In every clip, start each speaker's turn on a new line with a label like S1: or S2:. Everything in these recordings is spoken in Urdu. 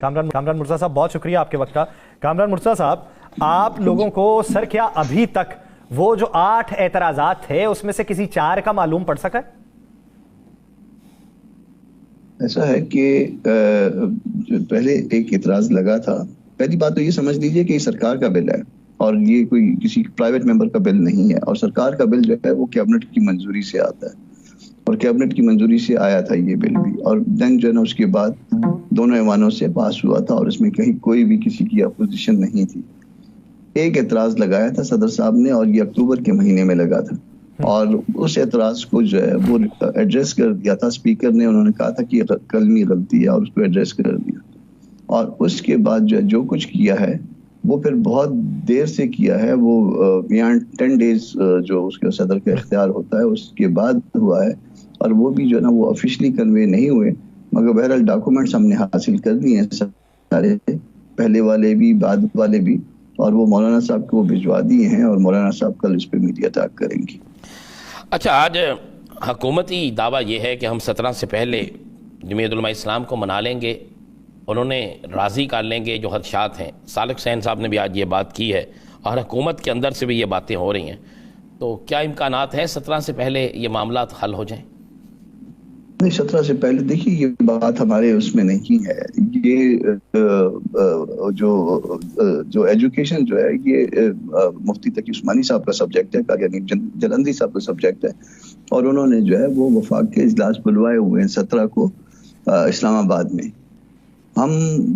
S1: کامران مرتضیٰ صاحب بہت شکریہ آپ کے وقت کا۔ کامران مرتضیٰ صاحب، آپ لوگوں کو سر کیا ابھی تک وہ جو 8 اعتراضات تھے اس میں سے کسی 4 کا معلوم پڑ سکا ہے؟
S2: ایسا ہے کہ پہلے ایک اعتراض لگا تھا۔ پہلی بات تو یہ سمجھ لیجئے کہ یہ سرکار کا بل ہے اور یہ کوئی کسی پرائیویٹ ممبر کا بل نہیں ہے، اور سرکار کا بل جو ہے وہ کیبنٹ کی منظوری سے آتا ہے، اور کیبنٹ کی منظوری سے آیا تھا یہ بل بھی، اور دین جو ہے نا اس کے بعد دونوں ایوانوں سے پاس ہوا تھا، اور اس میں کہیں کوئی بھی کسی کی اپوزیشن نہیں تھی۔ ایک اعتراض لگایا تھا صدر صاحب نے، اور یہ اکتوبر کے مہینے میں لگا تھا، اور اس اعتراض کو جو ہے وہ ایڈریس کر دیا تھا اسپیکر نے۔ انہوں نے کہا تھا کہ یہ کلمی غلطی ہے، اور اس کو ایڈریس کر دیا، اور اس کے بعد جو ہے جو کچھ کیا ہے وہ پھر بہت دیر سے کیا ہے، وہ بیانڈ 10 days جو اس کے صدر کا اختیار ہوتا ہے اس کے بعد ہوا ہے، اور وہ بھی جو ہے نا وہ آفیشلی کنوے نہیں ہوئے، مگر بہرحال ڈاکومنٹس ہم نے حاصل کر دیے ہیں سارے، پہلے والے بھی بعد والے بھی، اور وہ مولانا صاحب کو بھجوا دیے ہیں، اور مولانا صاحب کل اس پہ میڈیا اٹیک کریں گے۔
S3: اچھا، آج حکومتی دعویٰ یہ ہے کہ ہم 17 سے پہلے جمعیت علماء اسلام کو منا لیں گے، انہوں نے راضی کر لیں گے جو خدشات ہیں۔ صالح حسین صاحب نے بھی آج یہ بات کی ہے، اور حکومت کے اندر سے بھی یہ باتیں ہو رہی ہیں، تو کیا امکانات ہیں 17 سے پہلے یہ معاملات حل ہو جائیں؟
S2: نہیں، 17 سے پہلے دیکھیے یہ بات ہمارے اس میں نہیں ہے۔ یہ جو ایجوکیشن جو ہے یہ مفتی تقی عثمانی صاحب کا سبجیکٹ ہے، یعنی جلندی صاحب کا سبجیکٹ ہے، اور انہوں نے جو ہے وہ وفاق کے اجلاس بلوائے ہوئے ہیں 17 کو اسلام آباد میں۔ ہم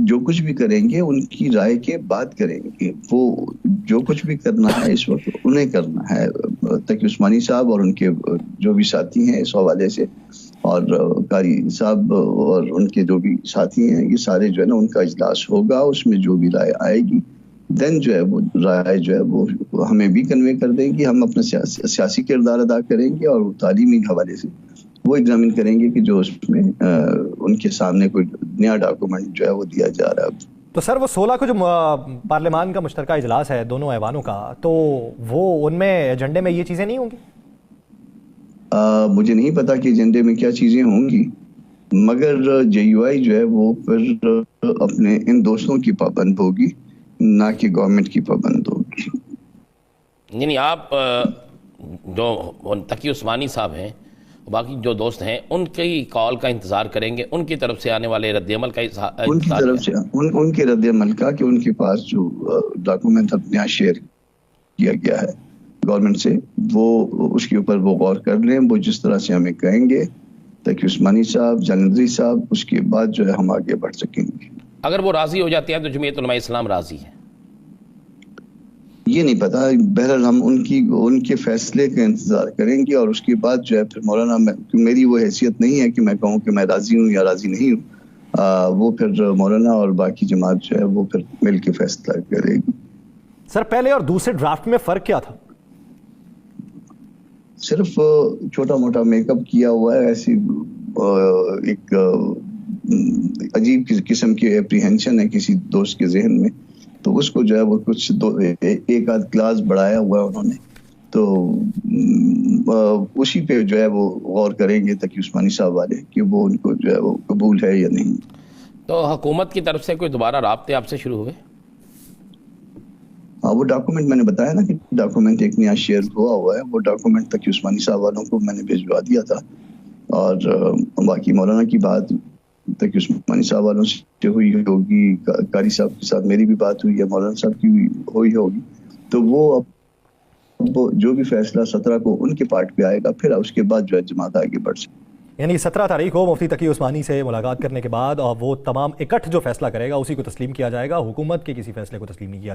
S2: جو کچھ بھی کریں گے ان کی رائے کے بعد کریں گے، وہ جو کچھ بھی کرنا ہے اس وقت انہیں کرنا ہے، تقی عثمانی صاحب اور ان کے جو بھی ساتھی ہیں اس حوالے سے، اور قاری صاحب اور ان کے جو بھی ساتھی ہیں، یہ سارے جو ہے نا ان کا اجلاس ہوگا، اس میں جو بھی رائے آئے گی دین جو ہے وہ رائے جو ہے وہ ہمیں بھی کنوے کر دیں گی، ہم اپنا سیاسی کردار ادا کریں گے، اور تعلیمی حوالے سے وہ ایگزامن کریں گے کہ جو اس میں ان کے سامنے کوئی نیا ڈاکومنٹ جو ہے وہ دیا جا رہا ہے۔
S1: تو سر وہ 16 کو جو پارلیمان کا مشترکہ اجلاس ہے دونوں ایوانوں کا، تو وہ ان میں ایجنڈے میں یہ چیزیں نہیں ہوں گی؟
S2: مجھے نہیں پتا کہ ایجنڈے میں کیا چیزیں ہوں گی، مگر جے یو آئی جو ہے وہ پھر اپنے ان دوستوں کی پابند ہوگی، نہ کہ گورنمنٹ کی پابند ہوگی۔
S3: یعنی آپ جو تقی عثمانی صاحب ہیں، باقی جو دوست ہیں، ان کی کال کا انتظار کریں گے، ان کی طرف سے آنے والے رد عمل کا
S2: ان کی طرف سے ان کے رد عمل کا، کہ ان کے پاس جو ڈاکومنٹ اپنے یہاں شیئر کیا گیا ہے گورنمنٹ سے، وہ اس کے اوپر وہ غور کر لیں، وہ جس طرح سے ہمیں کہیں گے تقی عثمانی صاحب، جلندری صاحب، اس کے بعد جو ہے ہم آگے بڑھ سکیں گے۔
S3: اگر وہ راضی ہو جاتے ہیں تو جمعیت علماء اسلام راضی ہے؟
S2: یہ نہیں پتا، بہرحال ہم ان کے فیصلے کا انتظار کریں گے، اور اس کے بعد جو ہے پھر مولانا، میری وہ حیثیت نہیں ہے کہ میں کہوں کہ میں راضی ہوں یا راضی نہیں ہوں، وہ پھر مولانا اور باقی جماعت جو ہے وہ پھر مل کے فیصلہ کرے گی۔
S1: سر پہلے اور دوسرے ڈرافٹ میں فرق کیا تھا؟ صرف
S2: چھوٹا موٹا میک اپ کیا ہوا ہے، ایسی ایک عجیب قسم کی اپریہنشن ہے کسی دوست کے ذہن میں، تو اس کو جو ہے وہ کچھ ایک آدھ کلاس بڑھایا ہوا ہے انہوں نے، تو اسی پہ جو ہے وہ غور کریں گے تقی عثمانی صاحب والے کہ وہ ان کو جو ہے وہ قبول ہے یا نہیں۔
S3: تو حکومت کی طرف سے کوئی دوبارہ رابطے آپ سے شروع ہوئے؟
S2: ہاں، وہ ڈاکومنٹ میں نے بتایا نا کہ ڈاکومنٹ ایک نیا شیئر ہوا ہوا ہے، وہ ڈاکومنٹ تقی عثمانی صاحب والوں کو میں نے بھجوا دیا تھا، اور باقی مولانا کی بات تقی عثمانی صاحب والوں سے ہوئی ہوگی، قاری صاحب کے ساتھ میری بھی بات ہوئی ہے، مولانا صاحب کی بھی ہوئی ہوگی، تو وہ جو بھی فیصلہ 17 کو ان کے پارٹ پہ آئے گا، پھر اس کے بعد جو ہے جماعت آگے بڑھ سکے۔
S1: یعنی 17 تاریخ کو مفتی تقی عثمانی سے ملاقات کرنے کے بعد اور وہ تمام اکٹھ جو فیصلہ کرے گا اسی کو تسلیم کیا جائے گا، حکومت کے کسی فیصلے کو تسلیم نہیں کیا